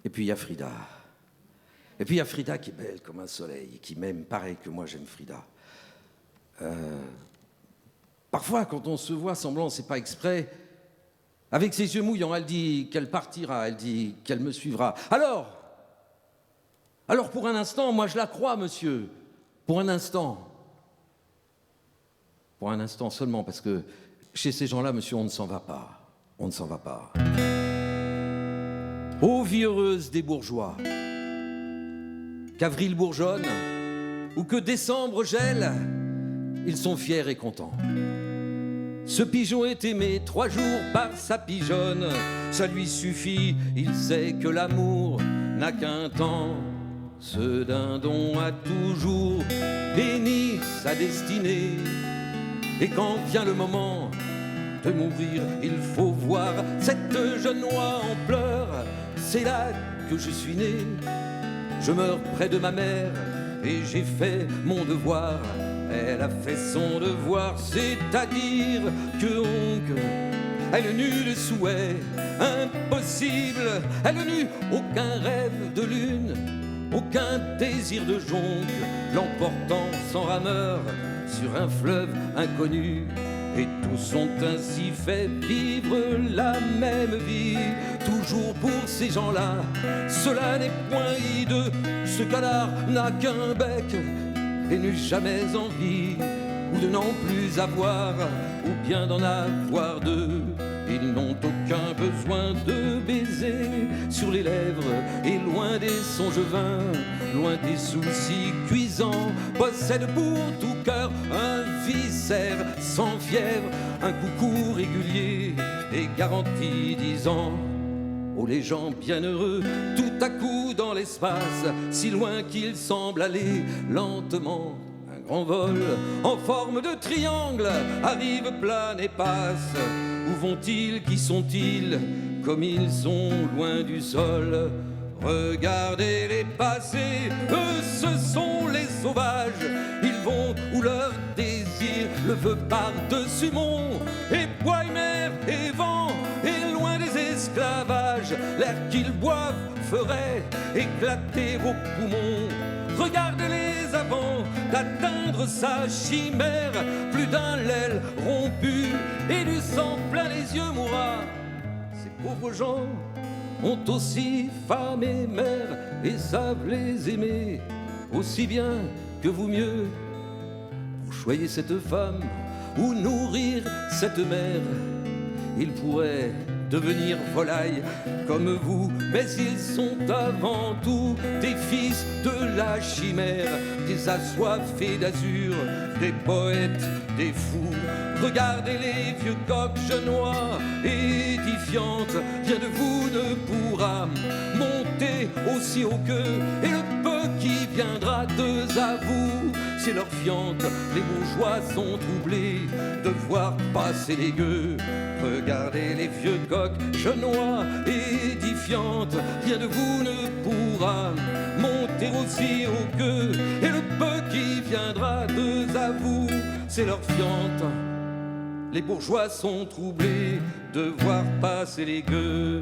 Et puis il y a Frida. Et puis il y a Frida qui est belle comme un soleil, et qui m'aime pareil que moi j'aime Frida. Parfois, quand on se voit semblant, c'est pas exprès, avec ses yeux mouillants, elle dit qu'elle partira, elle dit qu'elle me suivra. Alors pour un instant, moi je la crois, monsieur. Pour un instant. Pour un instant seulement, parce que chez ces gens-là, monsieur, on ne s'en va pas. On ne s'en va pas. Ô vie heureuse des bourgeois, qu'avril bourgeonne, ou que décembre gèle, ils sont fiers et contents. Ce pigeon est aimé 3 jours par sa pigeonne, ça lui suffit, il sait que l'amour n'a qu'un temps. Ce dindon a toujours béni sa destinée, et quand vient le moment de mourir, il faut voir cette jeune oie en pleurs. C'est là que je suis né, je meurs près de ma mère, et j'ai fait mon devoir. Elle a fait son devoir, c'est-à-dire que elle n'eut de souhait impossible, elle n'eut aucun rêve de lune, aucun désir de jonque, l'emportant sans rameur sur un fleuve inconnu. Et tous ont ainsi fait vivre la même vie. Toujours pour ces gens-là, cela n'est point hideux. Ce canard n'a qu'un bec et n'eut jamais envie ou de n'en plus avoir, ou bien d'en avoir deux. Ils n'ont aucun besoin de baiser sur les lèvres, et loin des songes vains, loin des soucis cuisants, possèdent pour tout cœur un viscère sans fièvre, un coucou régulier et garanti 10 ans. Oh les gens bienheureux, tout à coup dans l'espace, si loin qu'ils semblent aller lentement, un grand vol en forme de triangle arrive, plane et passe. Où vont-ils, qui sont-ils, comme ils sont loin du sol? Regardez-les passer, eux ce sont les sauvages. Ils vont où leur désir le veut par-dessus mont, et bois et mer et vent, et loin des esclavages. L'air qu'ils boivent ferait éclater vos poumons. Regardez-les avant d'atteindre sa chimère, plus d'un l'aile rompu et du sang plein les yeux mourra. Ces pauvres gens ont aussi femme et mère et savent les aimer aussi bien que vous mieux. Pour choyer cette femme ou nourrir cette mère, ils pourraient devenir volailles comme vous, mais ils sont avant tout des fils de la chimère, des assoiffés d'azur, des poètes, des fous. Regardez les vieux coqs genois édifiantes, rien de vous ne pourra monter aussi haut qu'eux, et le peu qui viendra d'eux à vous, c'est leur fiente. Les bourgeois sont troublés de voir passer les gueux. Regardez les vieux coqs genois édifiantes, rien de vous ne pourra monter aussi haut qu'eux, et le peu qui viendra d'eux à vous, c'est leur fiente. Les bourgeois sont troublés de voir passer les gueux.